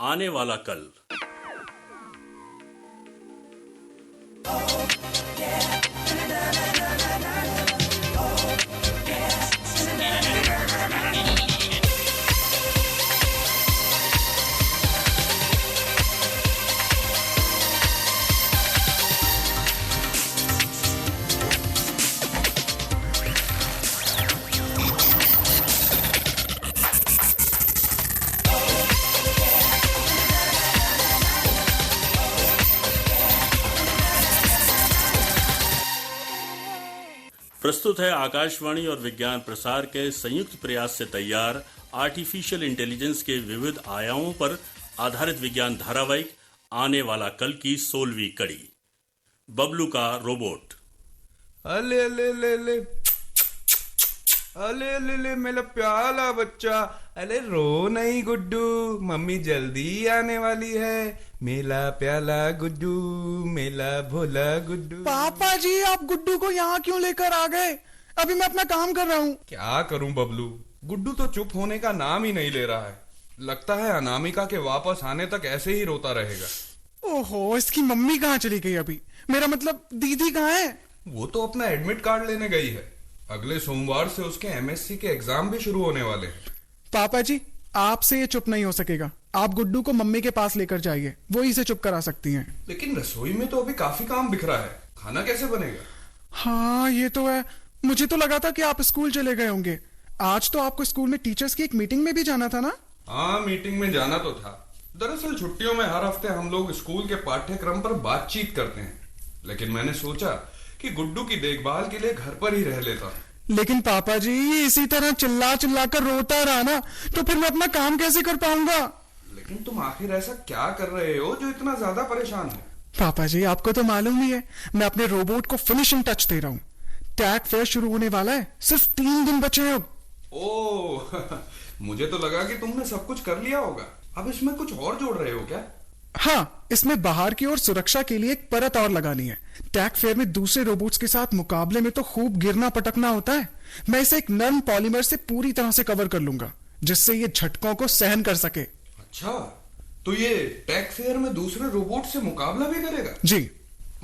आने वाला कल। प्रस्तुत है आकाशवाणी और विज्ञान प्रसार के संयुक्त प्रयास से तैयार आर्टिफिशियल इंटेलिजेंस के विविध आयामों पर आधारित विज्ञान धारावाहिक आने वाला कल की 16वीं कड़ी, बबलू का रोबोट। अले अले अले अले अले अले अले मेरा प्याला बच्चा, अरे रो नहीं गुड्डू, मम्मी जल्दी आने वाली है। मेला प्याला गुड्डू, मेला भोला गुड्डू। पापा जी, आप गुड्डू को यहाँ क्यों लेकर आ गए? अभी मैं अपना काम कर रहा हूँ। क्या करूं बबलू, गुड्डू तो चुप होने का नाम ही नहीं ले रहा है। लगता है अनामिका के वापस आने तक ऐसे ही रोता रहेगा। ओहो, इसकी मम्मी कहाँ चली गई अभी? मेरा मतलब दीदी कहाँ है? वो तो अपना एडमिट कार्ड लेने गई है। अगले सोमवार से उसके एमएससी के एग्जाम भी शुरू होने वाले हैं। पापा जी, आपसे ये चुप नहीं हो सकेगा। आप गुड्डू को मम्मी के पास लेकर जाइए, वो ही इसे चुप करा सकती हैं। लेकिन रसोई में तो अभी काफी काम बिखरा है, खाना कैसे बनेगा? हाँ, ये तो है। मुझे तो लगा था कि आप स्कूल चले गए होंगे। आज तो आपको स्कूल में टीचर्स की एक मीटिंग में भी जाना था ना? हाँ, मीटिंग में जाना तो था। दरअसल छुट्टियों में हर हफ्ते हम लोग स्कूल के पाठ्यक्रम पर बातचीत करते हैं, लेकिन मैंने सोचा कि गुड्डू की देखभाल के लिए घर पर ही रह लेता हूँ। लेकिन पापा जी, इसी तरह चिल्ला चिल्ला कर रोता रहा ना, तो फिर मैं अपना काम कैसे कर पाऊंगा? लेकिन तुम आखिर ऐसा क्या कर रहे हो जो इतना ज्यादा परेशान है? पापा जी, आपको तो मालूम ही है, मैं अपने रोबोट को फिनिशिंग टच दे रहा हूँ। टैग फेयर शुरू होने वाला है, सिर्फ 3 दिन बचे हैं अब। ओह मुझे तो लगा कि तुमने सब कुछ कर लिया होगा। अब इसमें कुछ और जोड़ रहे हो क्या? हाँ, इसमें बाहर की ओर सुरक्षा के लिए एक परत और लगानी है। टैग फेयर में दूसरे रोबोट्स के साथ मुकाबले में तो खूब गिरना पटकना होता है। मैं इसे एक नर्म पॉलीमर से पूरी तरह से कवर कर लूंगा, जिससे ये झटकों को सहन कर सके। अच्छा, तो ये टैग फेयर में दूसरे रोबोट से मुकाबला भी करेगा? जी।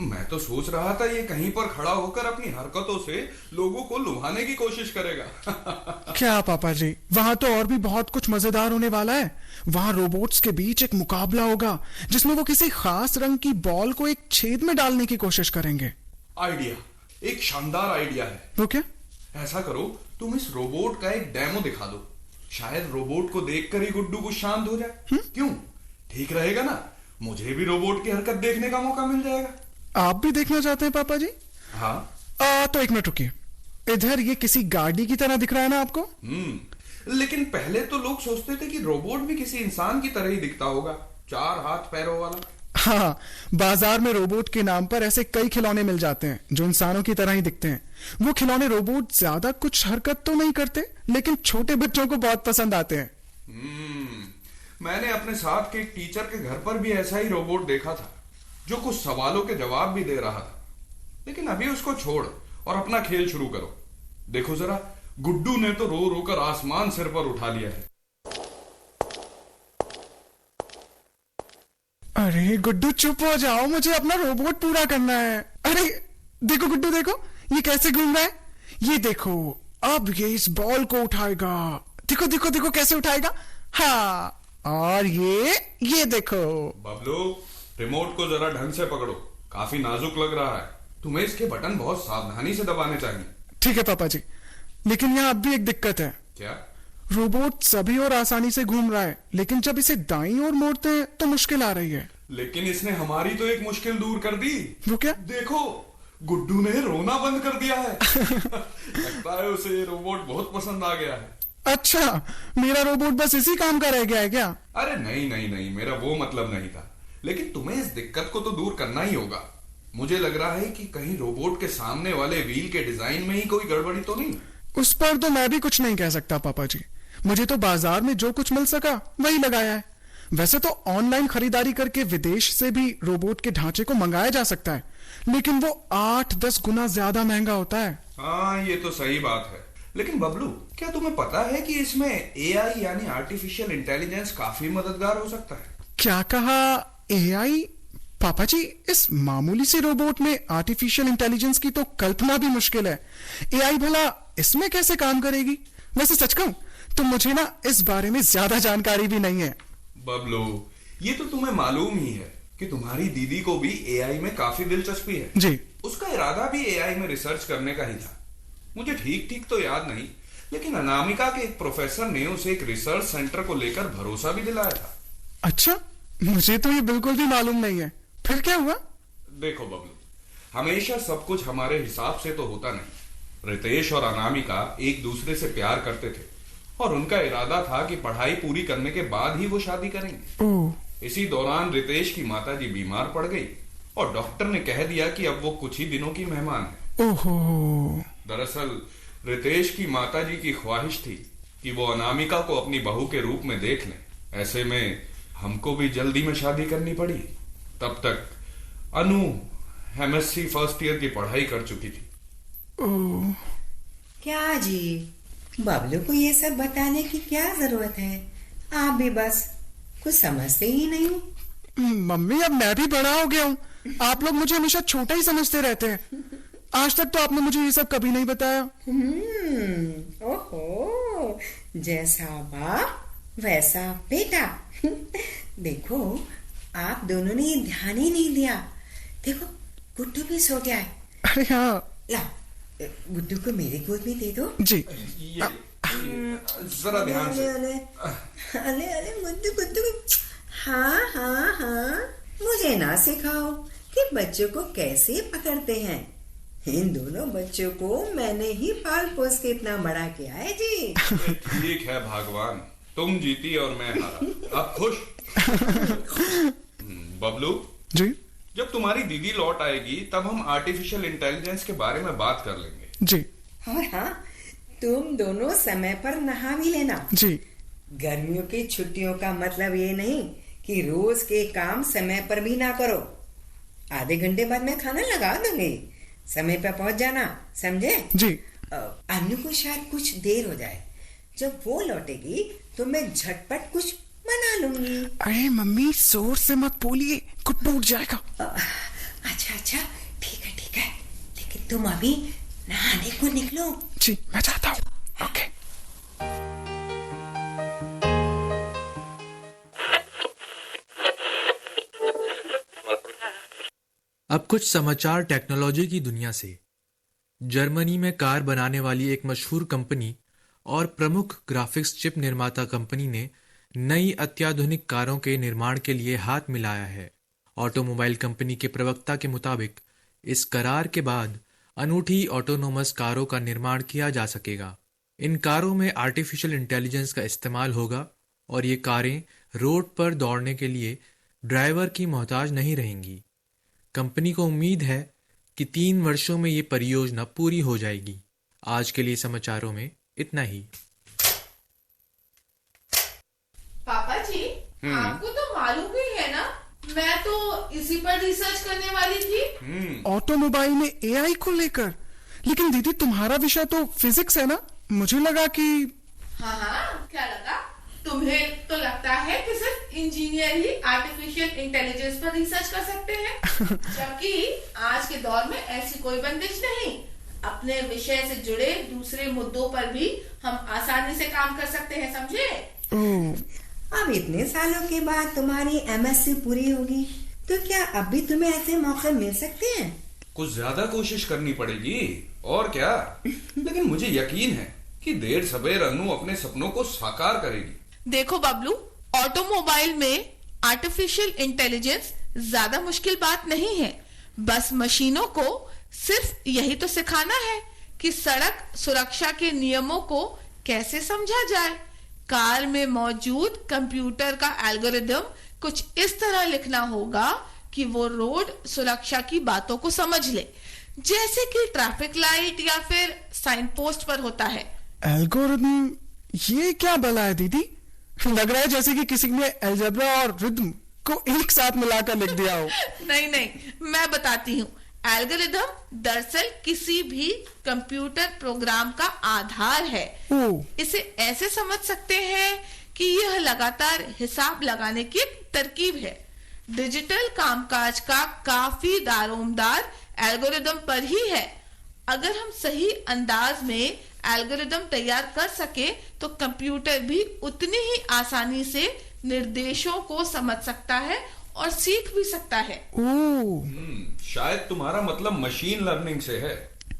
मैं तो सोच रहा था ये कहीं पर खड़ा होकर अपनी हरकतों से लोगों को लुभाने की कोशिश करेगा। क्या पापा जी, वहां तो और भी बहुत कुछ मजेदार होने वाला है। वहां रोबोट्स के बीच एक मुकाबला होगा, जिसमें वो किसी खास रंग की बॉल को एक छेद में डालने की कोशिश करेंगे। आइडिया, एक शानदार आइडिया है। वो क्या? ऐसा करो, तुम इस रोबोट का एक डेमो दिखा दो। शायद रोबोट को देखकर ही गुड्डू को शांत हो जाए। क्यों, ठीक रहेगा ना? मुझे भी रोबोट की हरकत देखने का मौका मिल जाएगा। आप भी देखना चाहते हैं पापा जी? हाँ। तो एक मिनट रुकिए। इधर ये किसी गाड़ी की तरह दिख रहा है ना आपको? लेकिन पहले तो लोग सोचते थे कि रोबोट भी किसी इंसान की तरह ही दिखता होगा, 4 हाथ पैरों वाला। हाँ, बाजार में रोबोट के नाम पर ऐसे कई खिलौने मिल जाते हैं जो इंसानों की तरह ही दिखते हैं। वो खिलौने रोबोट ज्यादा कुछ हरकत तो नहीं करते, लेकिन छोटे बच्चों को बहुत पसंद आते हैं। मैंने अपने साथ के एक टीचर के घर पर भी ऐसा ही रोबोट देखा था, जो कुछ सवालों के जवाब भी दे रहा था। लेकिन अभी उसको छोड़ और अपना खेल शुरू करो। देखो जरा, गुड्डू ने तो रो रो कर आसमान सिर पर उठा लिया है। अरे गुड्डू, चुप हो जाओ, मुझे अपना रोबोट पूरा करना है। अरे देखो गुड्डू, देखो ये कैसे घूम रहा है। ये देखो, अब ये इस बॉल को उठाएगा। देखो देखो देखो कैसे उठाएगा। हाँ, और ये देखो। बबलू, रिमोट को जरा ढंग से पकड़ो, काफी नाजुक लग रहा है। तुम्हें इसके बटन बहुत सावधानी से दबाने चाहिए। ठीक है पापा जी, लेकिन यहाँ अब भी एक दिक्कत है। क्या? रोबोट सभी और आसानी से घूम रहा है, लेकिन जब इसे दाईं ओर मोड़ते हैं तो मुश्किल आ रही है। लेकिन इसने हमारी तो एक मुश्किल दूर कर दी। वो क्या? देखो, गुड्डू ने रोना बंद कर दिया है। लगता है उसे ये रोबोट बहुत पसंद आ गया है। अच्छा, मेरा रोबोट बस इसी काम का रह गया है क्या? अरे नहीं नहीं नहीं, मेरा वो मतलब नहीं था। लेकिन तुम्हें इस दिक्कत को तो दूर करना ही होगा। मुझे लग रहा है कि कहीं रोबोट के सामने वाले व्हील के डिजाइन में ही कोई गड़बड़ी तो नहीं। उस पर तो मैं भी कुछ नहीं कह सकता पापा जी। मुझे तो बाजार में जो कुछ मिल सका वही लगाया है। वैसे तो ऑनलाइन खरीदारी करके विदेश से भी रोबोट के ढांचे को मंगाया जा सकता है, लेकिन वो 8-10 गुना ज्यादा महंगा होता है। हाँ, ये तो सही बात है। लेकिन बबलू, क्या तुम्हें पता है कि इसमें एआई यानी आर्टिफिशियल इंटेलिजेंस काफी मददगार हो सकता है? क्या कहा? एआई? पापा जी, इस मामूली से रोबोट में आर्टिफिशियल इंटेलिजेंस की तो कल्पना भी मुश्किल है। एआई भला इसमें कैसे काम करेगी? वैसे सच कहूं तो मुझे ना इस बारे में ज्यादा जानकारी भी नहीं है। बबलू, ये तो तुम्हें मालूम ही है कि तुम्हारी दीदी को भी एआई में काफी दिलचस्पी है। जी। उसका इरादा भी एआई में रिसर्च करने का ही था। मुझे ठीक ठीक तो याद नहीं, लेकिन अनामिका के एक प्रोफेसर ने उसे एक रिसर्च सेंटर को लेकर भरोसा भी दिलाया था। अच्छा, मुझे तो ये बिल्कुल भी मालूम नहीं है। फिर क्या हुआ? देखो बबलू, हमेशा सब कुछ हमारे हिसाब से तो होता नहीं। रितेश और अनामिका एक दूसरे से प्यार करते थे और उनका इरादा था कि पढ़ाई पूरी करने के बाद ही वो शादी करेंगे। ओह। इसी दौरान रितेश की माताजी बीमार पड़ गई और डॉक्टर ने कह दिया कि अब वो कुछ ही दिनों की मेहमान है। ओहो। दरअसल रितेश की माताजी की ख्वाहिश थी कि वो अनामिका को अपनी बहू के रूप में देख लें। ऐसे में हमको भी जल्दी में शादी करनी पड़ी। तब तक अनु एमएससी फर्स्ट ईयर की पढ़ाई कर चुकी थी। ओह। क्या जी, बबलू को ये सब बताने की क्या जरूरत है? आप भी बस कुछ समझते ही नहीं। मम्मी, अब मैं भी बड़ा हो गया हूँ। आप लोग मुझे हमेशा छोटा ही समझते रहते हैं। आज तक तो आपने मुझे ये सब कभी नहीं बताया। ओहो, जैसा बाप वैसा बेटा। देखो, आप दोनों ने ध्यान ही नहीं दिया। देखो, गुड्डू भी सो गया है। अरे हाँ। ला, गुड्डू को मेरे गोद में दे दो। जी। जरा ध्यान से। अरे अरे गुड्डू गुड्डू। हाँ हाँ हाँ, मुझे ना सिखाओ कि बच्चों को कैसे पकड़ते हैं। इन दोनों बच्चों को मैंने ही पाल पोस के इतना बड़ा किया है जी। ठीक है भगवान, तुम जीती और मैं हारा। अब खुश? बबलू जी। जब तुम्हारी दीदी लौट आएगी तब हम आर्टिफिशियल इंटेलिजेंस के बारे में बात कर लेंगे। जी। और हाँ, तुम दोनों समय पर नहा भी लेना। जी। गर्मियों की छुट्टियों का मतलब ये नहीं कि रोज के काम समय पर भी ना करो। आधे घंटे बाद मैं खाना लगा दूंगी, समय पर पहुंच जाना, समझे? जी। अनु को शायद कुछ देर हो जाए। जब वो लौटेगी तो मैं झटपट कुछ बना लूंगी। अरे मम्मी, जोर से मत बोलिए, गुड्डू उठ जाएगा। अच्छा अच्छा, ठीक है, लेकिन तुम अभी नहाने को निकलो। जी, मैं जाता हूँ। ओके। अब कुछ समाचार टेक्नोलॉजी की दुनिया से। जर्मनी में कार बनाने वाली एक मशहूर कंपनी और प्रमुख ग्राफिक्स चिप निर्माता कंपनी ने नई अत्याधुनिक कारों के निर्माण के लिए हाथ मिलाया है। ऑटोमोबाइल कंपनी के प्रवक्ता के मुताबिक इस करार के बाद अनूठी ऑटोनोमस कारों का निर्माण किया जा सकेगा। इन कारों में आर्टिफिशियल इंटेलिजेंस का इस्तेमाल होगा और ये कारें रोड पर दौड़ने के लिए ड्राइवर की मोहताज नहीं रहेंगी। कंपनी को उम्मीद है कि 3 वर्षों में ये परियोजना पूरी हो जाएगी। आज के लिए समाचारों में इतना ही। पापा जी, आपको तो मालूम ही है ना, मैं तो इसी पर रिसर्च करने वाली थी। ऑटोमोबाइल में एआई को लेकर? लेकिन दीदी, तुम्हारा विषय तो फिजिक्स है ना? मुझे लगा कि। हाँ, क्या लगा? तुम्हें तो लगता है कि सिर्फ इंजीनियर ही आर्टिफिशियल इंटेलिजेंस पर रिसर्च कर सकते हैं, जबकि आज के दौर में ऐसी कोई बंदिश नहीं। अपने विषय से जुड़े दूसरे मुद्दों पर भी हम आसानी से काम कर सकते हैं, समझे? अब इतने सालों के बाद तुम्हारी एमएससी पूरी होगी तो क्या अब भी तुम्हें ऐसे मौके मिल सकते हैं? कुछ ज्यादा कोशिश करनी पड़ेगी और क्या। लेकिन मुझे यकीन है कि देर सवेर अनु अपने सपनों को साकार करेगी। देखो बबलू, ऑटोमोबाइल में आर्टिफिशियल इंटेलिजेंस ज्यादा मुश्किल बात नहीं है। बस मशीनों को सिर्फ यही तो सिखाना है कि सड़क सुरक्षा के नियमों को कैसे समझा जाए। कार में मौजूद कंप्यूटर का एल्गोरिदम कुछ इस तरह लिखना होगा कि वो रोड सुरक्षा की बातों को समझ ले, जैसे कि ट्रैफिक लाइट या फिर साइन पोस्ट पर होता है। एल्गोरिदम? ये क्या बला है दीदी? लग रहा है जैसे कि किसी ने अलजेब्रा और रिदम को एक साथ मिलाकर लिख दिया हो। नहीं, मैं बताती हूँ। एल्गोरिदम दरअसल किसी भी कंप्यूटर प्रोग्राम का आधार है। इसे ऐसे समझ सकते हैं कि यह लगातार हिसाब लगाने की एक तरकीब है। डिजिटल कामकाज का काफी दारोमदार एल्गोरिदम पर ही है। अगर हम सही अंदाज में एल्गोरिदम तैयार कर सके तो कंप्यूटर भी उतनी ही आसानी से निर्देशों को समझ सकता है और सीख भी सकता है। ओह, शायद तुम्हारा मतलब मशीन लर्निंग से है।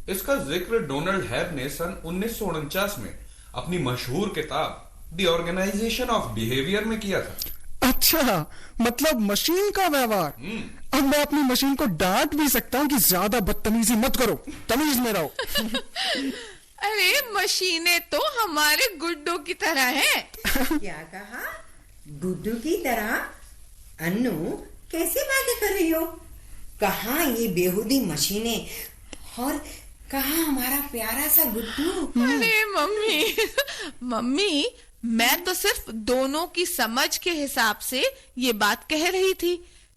इसका जिक्र डोनाल्ड हैब ने सन 1949 में अपनी मशहूर किताब द ऑर्गेनाइजेशन ऑफ बिहेवियर में किया था। अच्छा, मतलब मशीन का व्यवहार। अब मैं अपनी मशीन को डांट भी सकता हूँ कि ज्यादा बदतमीजी मत करो, तमीज में रहो। अरे मशीनें तो हमारे गुड्डू की तरह हैं। क्या कहा? गुड्डू की तरह? अन्नू, कैसे बातें कर रही हो? कहाँ ये बेहुदी मशीनें और कहाँ हमारा प्यारा सा गुड्डू? अरे मम्मी मैं तो सिर्फ दोनों की समझ के हिसाब से ये बात कह रही थी।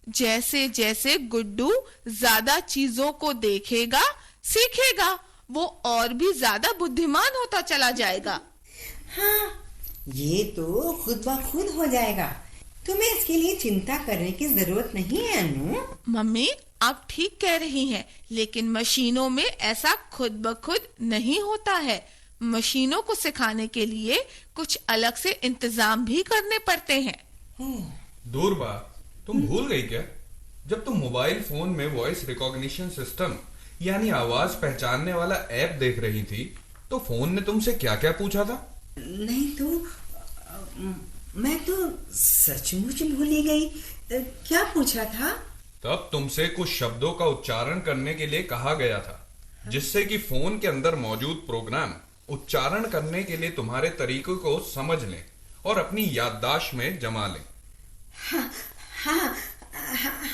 जैसे जैसे गुड्डू ज्यादा चीजों को देखेगा, सीखेगा, वो और भी ज्यादा बुद्धिमान होता चला जाएगा। हाँ, ये तो खुद ब खुद हो जाएगा। तुम्हें इसके लिए चिंता करने की जरूरत नहीं है अन्नू। मम्मी आप ठीक कह रही हैं, लेकिन मशीनों में ऐसा खुद ब खुद नहीं होता है। मशीनों को सिखाने के लिए कुछ अलग से इंतजाम भी करने पड़ते हैं। दूरबा, तुम भूल गई क्या? जब तुम मोबाइल फोन में वॉइस रिकॉग्निशन सिस्टम यानी आवाज पहचानने वाला ऐप देख रही थी, तो फोन ने तुमसे क्या क्या पूछा था? नहीं तो मैं तो सचमुच भूल ही गई। क्या पूछा था? तब तुमसे कुछ शब्दों का उच्चारण करने के लिए कहा गया था, जिससे कि फोन के अंदर मौजूद प्रोग्राम उच्चारण करने के लिए तुम्हारे तरीकों को समझ लें और अपनी याददाश्त में जमा लें। हाँ, हाँ,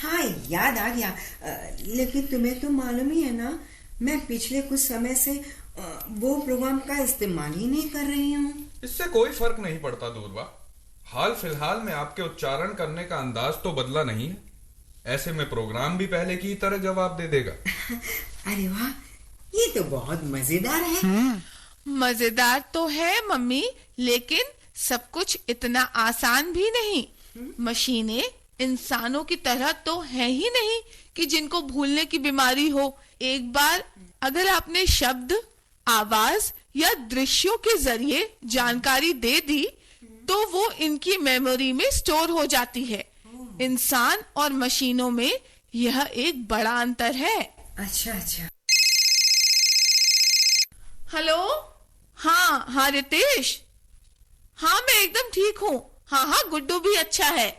हाँ, याद आ गया। लेकिन तुम्हें तो मालूम ही है ना, मैं पिछले कुछ समय से वो प्रोग्राम का इस्तेमाल ही नहीं कर रही हूँ। इससे कोई फर्क नहीं पड़ता दूरबा। हाल फिलहाल में आपके उच्चारण करने का अंदाज तो बदला नहीं है। ऐसे में प्रोग्राम भी पहले की तरह जवाब दे देगा। अरे वाह, ये तो बहुत मजेदार है। मजेदार तो है मम्मी, लेकिन सब कुछ इतना आसान भी नहीं। मशीनें इंसानों की तरह तो है ही नहीं कि जिनको भूलने की बीमारी हो। एक बार अगर आपने शब्द, आवाज या दृश्यों के जरिए जानकारी दे दी तो वो इनकी मेमोरी में स्टोर हो जाती है। इंसान और मशीनों में यह एक बड़ा अंतर है। अच्छा अच्छा। हेलो, हाँ रितेश, हाँ मैं एकदम ठीक हूँ। हाँ गुड्डू भी अच्छा है।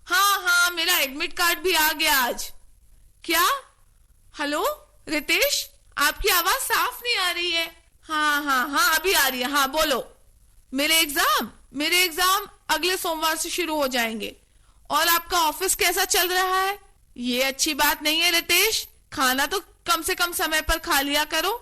हाँ मेरा एडमिट कार्ड भी आ गया आज। क्या? हेलो रितेश, आपकी आवाज साफ नहीं आ रही है। हाँ अभी आ रही है। हाँ बोलो। मेरे एग्जाम अगले सोमवार से शुरू हो जाएंगे। और आपका ऑफिस कैसा चल रहा है? ये अच्छी बात नहीं है रितेश, खाना तो कम से कम समय पर खा लिया करो।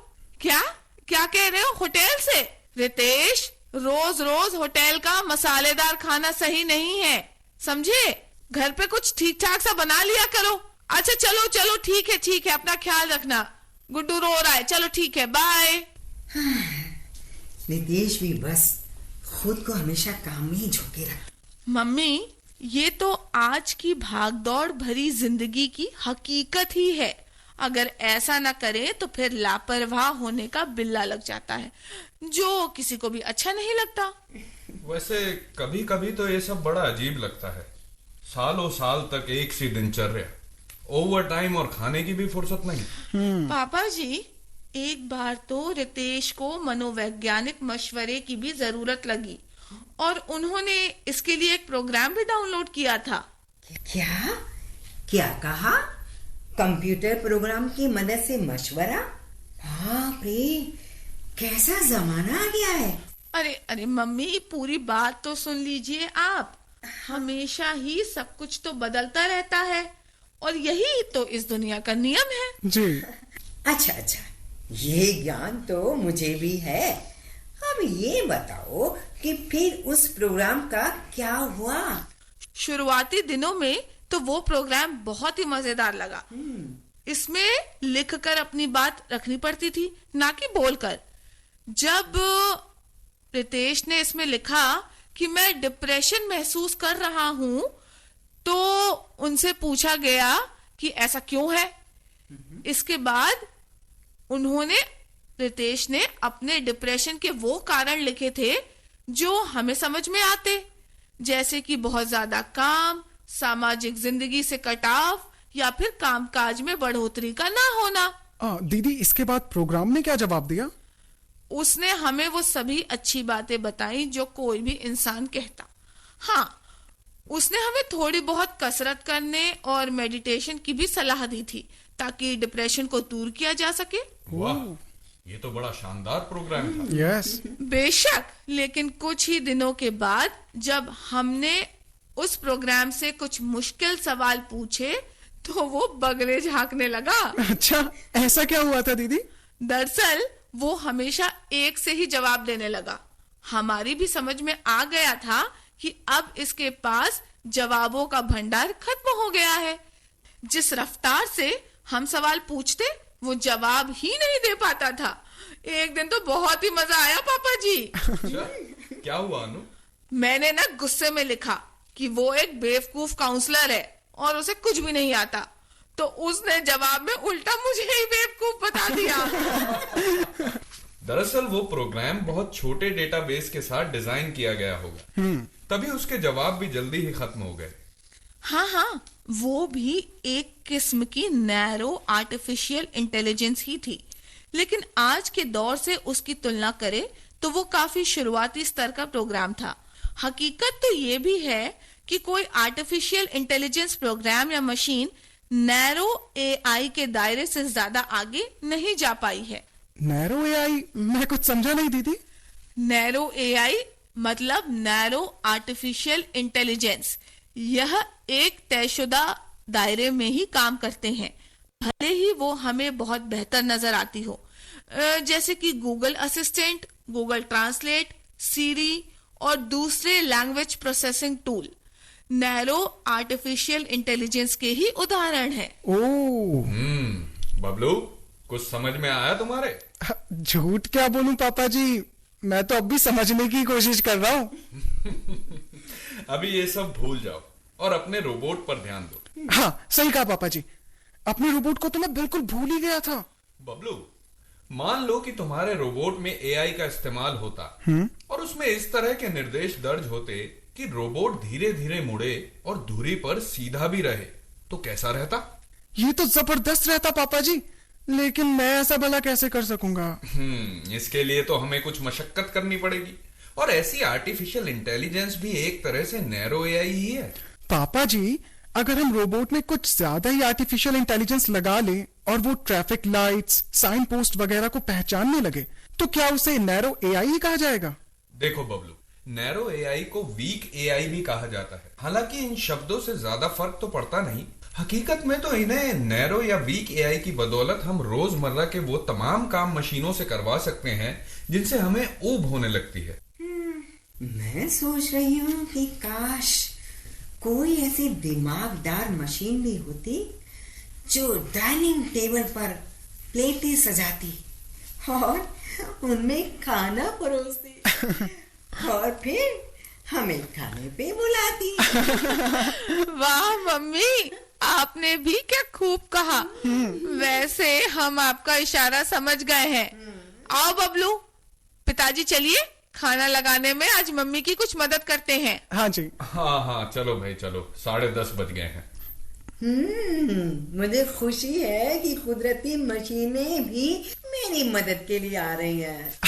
क्या कह रहे हो? होटल से? रितेश, रोज रोज होटल का मसालेदार खाना सही नहीं है, समझे? घर पे कुछ ठीक ठाक सा बना लिया करो। अच्छा चलो ठीक है, अपना ख्याल रखना। गुड्डू रो रहा है। चलो ठीक है, बाय। नितेश भी बस खुद को हमेशा काम में ही झोंके रखता। मम्मी, ये तो आज की भागदौड़ भरी जिंदगी की हकीकत ही है। अगर ऐसा न करे तो फिर लापरवाह होने का बिल्ला लग जाता है, जो किसी को भी अच्छा नहीं लगता। वैसे कभी कभी तो ये सब बड़ा अजीब लगता है। सालों साल तक एक सी दिनचर्या, ओवर टाइम और खाने की भी फुर्सत नहीं। पापा जी, एक बार तो रितेश को मनोवैज्ञानिक मशवरे की भी जरूरत लगी और उन्होंने इसके लिए एक प्रोग्राम भी डाउनलोड किया था। क्या कहा? कंप्यूटर प्रोग्राम की मदद से मशवरा? बाप रे, कैसा जमाना आ गया है। अरे मम्मी, पूरी बात तो सुन लीजिए आप। हमेशा ही सब कुछ तो बदलता रहता है और यही तो इस दुनिया का नियम है। जी। अच्छा, ये ज्ञान तो मुझे भी है। अब ये बताओ कि फिर उस प्रोग्राम का क्या हुआ? शुरुआती दिनों में तो वो प्रोग्राम बहुत ही मजेदार लगा। इसमें लिखकर अपनी बात रखनी पड़ती थी, ना कि बोलकर। जब रितेश ने इसमें लिखा कि मैं डिप्रेशन महसूस कर रहा हूं, तो उनसे पूछा गया कि ऐसा क्यों है। इसके बाद उन्होंने, रितेश ने अपने डिप्रेशन के वो कारण लिखे थे जो हमें समझ में आते, जैसे कि बहुत ज्यादा काम, सामाजिक जिंदगी से कटाव या फिर कामकाज में बढ़ोतरी का ना होना। दीदी, इसके बाद प्रोग्राम ने क्या जवाब दिया? उसने हमें वो सभी अच्छी बातें बताई जो कोई भी इंसान कहता। हाँ, उसने हमें थोड़ी बहुत कसरत करने और मेडिटेशन की भी सलाह दी थी ताकि डिप्रेशन को दूर किया जा सके। वाह, ये तो बड़ा शानदार प्रोग्राम था। यस। बेशक, लेकिन कुछ ही दिनों के बाद जब हमने उस प्रोग्राम से कुछ मुश्किल सवाल पूछे तो वो बगले झांकने लगा। अच्छा, ऐसा क्या हुआ था दीदी? दरअसल वो हमेशा एक से ही जवाब देने लगा। हमारी भी समझ में आ गया था कि अब इसके पास जवाबों का भंडार खत्म हो गया है। जिस रफ्तार से हम सवाल पूछते, वो जवाब ही नहीं दे पाता था। एक दिन तो बहुत ही मजा आया पापा जी। अच्छा, क्या हुआ अनु? मैंने ना गुस्से में लिखा कि वो एक बेवकूफ काउंसलर है और उसे कुछ भी नहीं आता, तो उसने जवाब में उल्टा मुझे ही बेवकूफ बता दिया। दरअसल वो प्रोग्राम बहुत छोटे डेटाबेस के साथ डिजाइन किया गया होगा, तभी उसके जवाब भी जल्दी ही खत्म हो गए। हाँ, वो भी एक किस्म की नैरो आर्टिफिशियल इंटेलिजेंस ही थी, लेकिन आज के दौर से उसकी तुलना करें तो वो काफी शुरुआती स्तर का प्रोग्राम था। हकीकत तो ये भी है कि कोई आर्टिफिशियल इंटेलिजेंस प्रोग्राम या मशीन नैरो एआई के दायरे से ज्यादा आगे नहीं जा पाई है। Narrow AI? मैं कुछ समझा नहीं दीदी। नैरो एआई मतलब नैरो आर्टिफिशियल इंटेलिजेंस। यह एक तयशुदा दायरे में ही काम करते हैं, भले ही वो हमें बहुत बेहतर नजर आती हो, जैसे कि गूगल असिस्टेंट, गूगल ट्रांसलेट, सीरी और दूसरे language processing tool narrow artificial intelligence के ही उदाहरण है। ओह, बबलू, कुछ समझ में आया तुम्हारे? झूठ क्या बोलूं पापा जी, मैं तो अब भी समझने की कोशिश कर रहा हूँ। अभी ये सब भूल जाओ और अपने रोबोट पर ध्यान दो। हाँ, सही कहा पापा जी, अपने रोबोट को तो मैं बिल्कुल भूल ही गया था। बबलू, मान लो कि तुम्हारे रोबोट में एआई का इस्तेमाल होता और उसमें इस तरह के निर्देश दर्ज होते कि रोबोट धीरे धीरे मुड़े और धुरी पर सीधा भी रहे, तो कैसा रहता? ये तो जबरदस्त रहता पापा जी, लेकिन मैं ऐसा भला कैसे कर सकूंगा? इसके लिए तो हमें कुछ मशक्कत करनी पड़ेगी, और ऐसी आर्टिफिशियल इंटेलिजेंस भी एक तरह से नैरो एआई ही है। पापा जी, अगर हम रोबोट में कुछ ज्यादा ही आर्टिफिशियल इंटेलिजेंस लगा लें और वो ट्रैफिक लाइट्स, साइन पोस्ट वगैरह को पहचानने लगे, तो क्या उसे नैरो एआई ही कहा जाएगा? देखो बबलू, नैरो एआई को वीक एआई भी कहा जाता है। हालांकि इन शब्दों से ज्यादा फर्क तो पड़ता नहीं। हकीकत में तो इन्हें नैरो या वीक एआई की बदौलत हम रोजमर्रा के वो तमाम काम मशीनों से करवा सकते हैं जिनसे हमें ऊब होने लगती है। मैं सोच रही हूँ कि काश कोई ऐसी दिमागदार मशीन भी होती जो डाइनिंग टेबल पर प्लेटें सजाती और उनमें खाना परोसती और फिर हमें खाने पे बुलाती। वाह मम्मी, आपने भी क्या खूब कहा। वैसे हम आपका इशारा समझ गए हैं। आओ बबलू, पिताजी चलिए, खाना लगाने में आज मम्मी की कुछ मदद करते हैं। हाँ जी। हाँ, चलो भाई चलो, 10:30 बज गए हैं। मुझे खुशी है कि कुदरती मशीनें भी मेरी मदद के लिए आ रही हैं।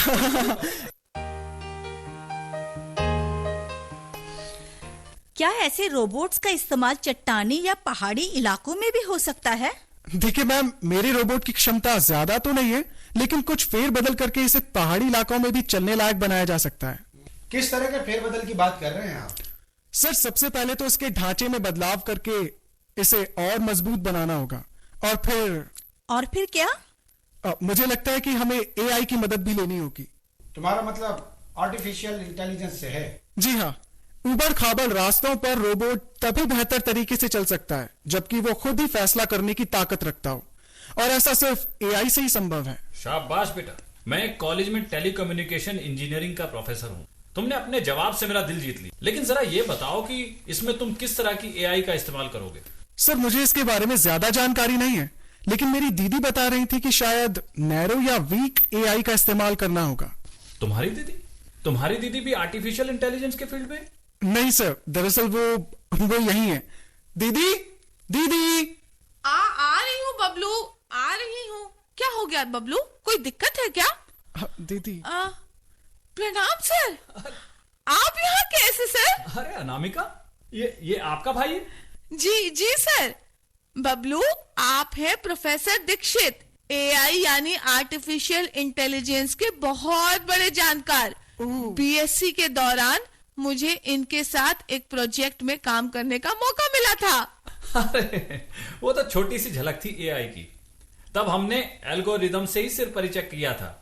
क्या ऐसे रोबोट्स का इस्तेमाल चट्टानी या पहाड़ी इलाकों में भी हो सकता है? देखिए मैम, मेरे रोबोट की क्षमता ज्यादा तो नहीं है, लेकिन कुछ फेर बदल करके इसे पहाड़ी इलाकों में भी चलने लायक बनाया जा सकता है। किस तरह के फेरबदल की बात कर रहे हैं आप? सर, सबसे पहले तो इसके ढांचे में बदलाव करके इसे और मजबूत बनाना होगा, और फिर क्या? मुझे लगता है कि हमें एआई की मदद भी लेनी होगी। तुम्हारा मतलब आर्टिफिशियल इंटेलिजेंस से है? जी हाँ, उबड़ खाबड़ रास्तों पर रोबोट तभी बेहतर तरीके से चल सकता है जबकि वो खुद ही फैसला करने की ताकत रखता हो, और ऐसा सिर्फ एआई से ही संभव है। शाबाश बेटा, मैं एक कॉलेज में टेलीकम्युनिकेशन इंजीनियरिंग का प्रोफेसर हूँ। तुमने अपने जवाब से मेरा दिल जीत लिया। लेकिन जरा ये बताओ कि इसमें तुम किस तरह की एआई का इस्तेमाल करोगे? सर मुझे इसके बारे में ज्यादा जानकारी नहीं है, लेकिन मेरी दीदी बता रही थी कि शायद नैरो या वीक एआई का इस्तेमाल करना होगा। तुम्हारी दीदी भी आर्टिफिशियल इंटेलिजेंस के फील्ड में? नहीं सर, दरअसल वो यही है। दीदी दीदी आ रही हूँ बबलू, आ रही हूँ। क्या हो गया बबलू, कोई दिक्कत है क्या? दीदी प्रणाम सर, आप यहाँ कैसे सर? अरे अनामिका, ये आपका भाई है? जी सर। बबलू, आप हैं प्रोफेसर दीक्षित, एआई यानी आर्टिफिशियल इंटेलिजेंस के बहुत बड़े जानकार। बीएससी के दौरान मुझे इनके साथ एक प्रोजेक्ट में काम करने का मौका मिला था। अरे वो तो छोटी सी झलक थी एआई की। तब हमने एल्गोरिदम से ही सिर्फ परिचय किया था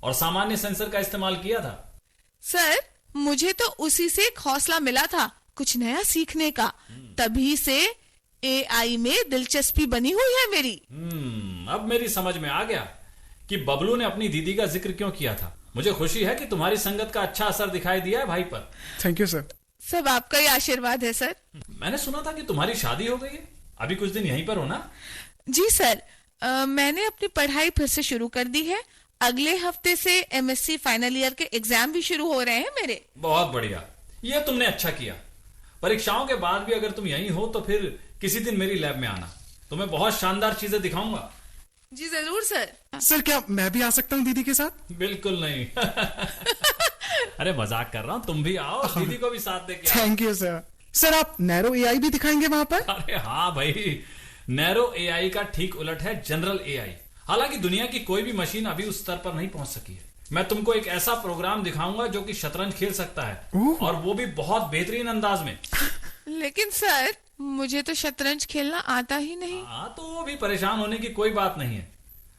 और सामान्य सेंसर का इस्तेमाल किया था। सर मुझे तो उसी से एक हौसला मिला था कुछ नया सीखने का, तभी से एआई में दिलचस्पी बनी हुई है मेरी। अब मेरी समझ में आ गया कि बबलू ने अपनी दीदी का जिक्र क्यों किया था। मुझे खुशी है कि तुम्हारी संगत का अच्छा असर दिखाई दिया है भाई पर। Thank you sir. सब आपका ही आशीर्वाद है सर। मैंने सुना था कि तुम्हारी शादी हो गई है, अभी कुछ दिन यहीं पर हो ना? जी सर, मैंने अपनी पढ़ाई फिर से शुरू कर दी है। अगले हफ्ते से एमएससी फाइनल ईयर के एग्जाम भी शुरू हो रहे हैं मेरे। बहुत बढ़िया, ये तुमने अच्छा किया। परीक्षाओं के बाद भी अगर तुम यहीं हो तो फिर किसी दिन मेरी लैब में आना, तुम्हें बहुत शानदार चीजें दिखाऊंगा। जी जरूर सर। सर क्या मैं भी आ सकता हूँ दीदी के साथ? बिल्कुल नहीं। अरे मजाक कर रहा हूँ, तुम भी आओ, दीदी को भी साथ देके आओ। Thank you sir. सर आप नैरो एआई भी दिखाएंगे वहां पर? अरे हाँ भाई, नैरो एआई का ठीक उलट है जनरल एआई। हालांकि दुनिया की कोई भी मशीन अभी उस स्तर पर नहीं पहुंच सकी है। मैं तुमको एक ऐसा प्रोग्राम दिखाऊंगा जो कि शतरंज खेल सकता है, और वो भी बहुत बेहतरीन अंदाज में। लेकिन सर मुझे तो शतरंज खेलना आता ही नहीं। हाँ तो वो भी परेशान होने की कोई बात नहीं है।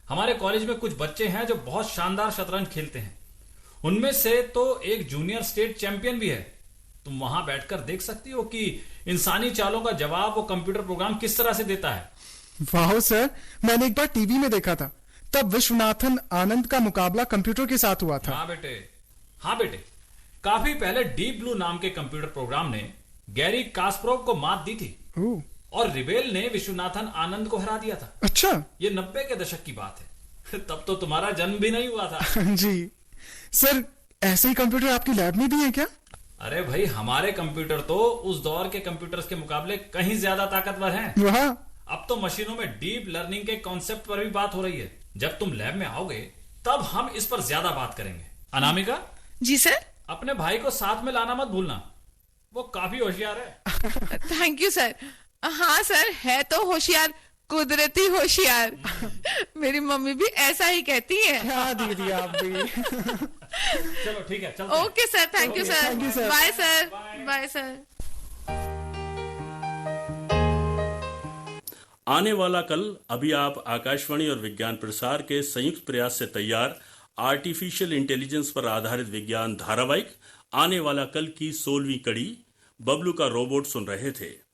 हमारे कॉलेज में कुछ बच्चे हैं जो बहुत शानदार शतरंज खेलते हैं। उनमें से तो एक जूनियर स्टेट चैंपियन भी है। तुम वहां बैठकर देख सकती हो कि इंसानी चालों का जवाब वो कंप्यूटर प्रोग्राम किस तरह से देता है। वाह सर, मैंने एक बार टीवी में देखा था, तब विश्वनाथन आनंद का मुकाबला कंप्यूटर के साथ हुआ था। हाँ बेटे, काफी पहले डीप ब्लू नाम के कंप्यूटर प्रोग्राम ने गैरी कास्परोव को मात दी थी, और रिबेल ने विश्वनाथन आनंद को हरा दिया था। अच्छा, ये 90 के दशक की बात है। तब तो तुम्हारा जन्म भी नहीं हुआ था। जी सर, ऐसे ही कंप्यूटर आपकी लैब में भी है क्या? अरे भाई, हमारे कंप्यूटर तो उस दौर के कंप्यूटर्स के मुकाबले कहीं ज्यादा ताकतवर हैं। वाह। अब तो मशीनों में डीप लर्निंग के कॉन्सेप्ट पर भी बात हो रही है। जब तुम लैब में आओगे तब हम इस पर ज्यादा बात करेंगे। अनामिका। जी सर। अपने भाई को साथ में लाना मत भूलना, वो काफी होशियार है। Thank you sir. हाँ सर, है तो होशियार, कुदरती होशियार। मेरी मम्मी भी ऐसा ही कहती है। हाँ दीदी, आप भी। चलो ठीक है, चलते हैं। Okay sir, thank you sir. Bye sir. Bye sir. आने वाला कल अभी आप आकाशवाणी और विज्ञान प्रसार के संयुक्त प्रयास से तैयार आर्टिफिशियल इंटेलिजेंस पर आधारित विज्ञान धारावाहिक आने वाला कल की 16वीं कड़ी बबलू का रोबोट सुन रहे थे।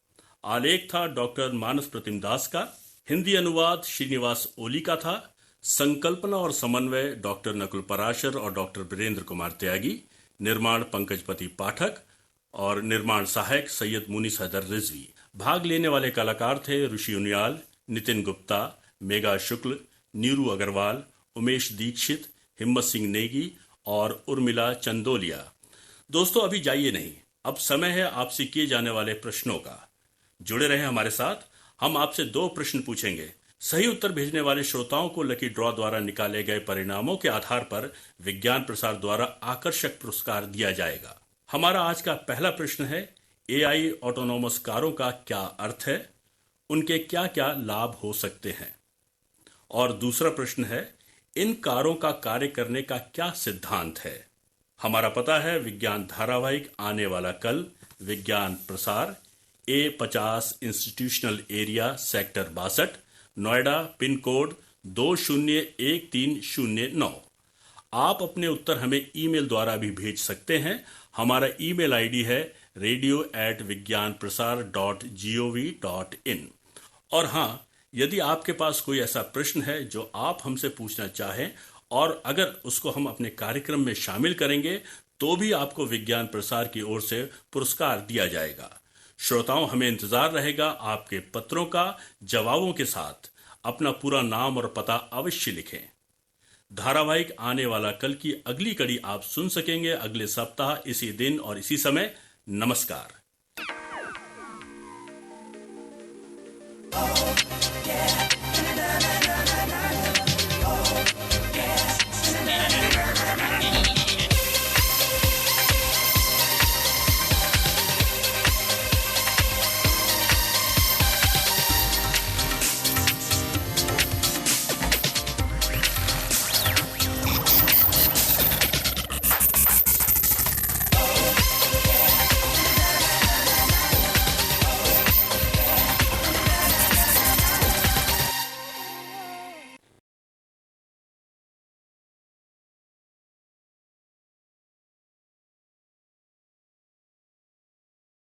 आलेख था डॉक्टर मानस प्रतिम दास का, हिंदी अनुवाद श्रीनिवास ओली का था, संकल्पना और समन्वय डॉक्टर नकुल पराशर और डॉक्टर वीरेंद्र कुमार त्यागी, निर्माण पंकजपति पाठक और निर्माण सहायक सैयद मुनीस हैदर रिजवी। भाग लेने वाले कलाकार थे ऋषि उनियाल, नितिन गुप्ता, मेघा शुक्ल, नीरू अग्रवाल, उमेश दीक्षित, हिम्मत सिंह नेगी और उर्मिला चंदोलिया। दोस्तों अभी जाइए नहीं, अब समय है आपसे किए जाने वाले प्रश्नों का। जुड़े रहे हमारे साथ। हम आपसे 2 प्रश्न पूछेंगे। सही उत्तर भेजने वाले श्रोताओं को लकी ड्रॉ द्वारा निकाले गए परिणामों के आधार पर विज्ञान प्रसार द्वारा आकर्षक पुरस्कार दिया जाएगा। हमारा आज का पहला प्रश्न है, एआई ऑटोनोमस कारों का क्या अर्थ है, उनके क्या क्या लाभ हो सकते हैं। और दूसरा प्रश्न है, इन कारों का कार्य करने का क्या सिद्धांत है। हमारा पता है विज्ञान धारावाहिक आने वाला कल, विज्ञान प्रसार, A50 institutional area, sector 62, Noida, pin code 201309। आप अपने उत्तर हमें ईमेल द्वारा भी भेज सकते हैं। हमारा ईमेल आईडी है radio@vigyanprasar.gov.in। और हाँ, यदि आपके पास कोई ऐसा प्रश्न है जो आप हमसे पूछना चाहें और अगर उसको हम अपने कार्यक्रम में शामिल करेंगे तो भी आपको विज्ञान प्रसार की ओर से पुरस्कार दिया जाएगा। श्रोताओं, हमें इंतजार रहेगा आपके पत्रों का। जवाबों के साथ अपना पूरा नाम और पता अवश्य लिखें। धारावाहिक आने वाला कल की अगली कड़ी आप सुन सकेंगे अगले सप्ताह इसी दिन और इसी समय। नमस्कार।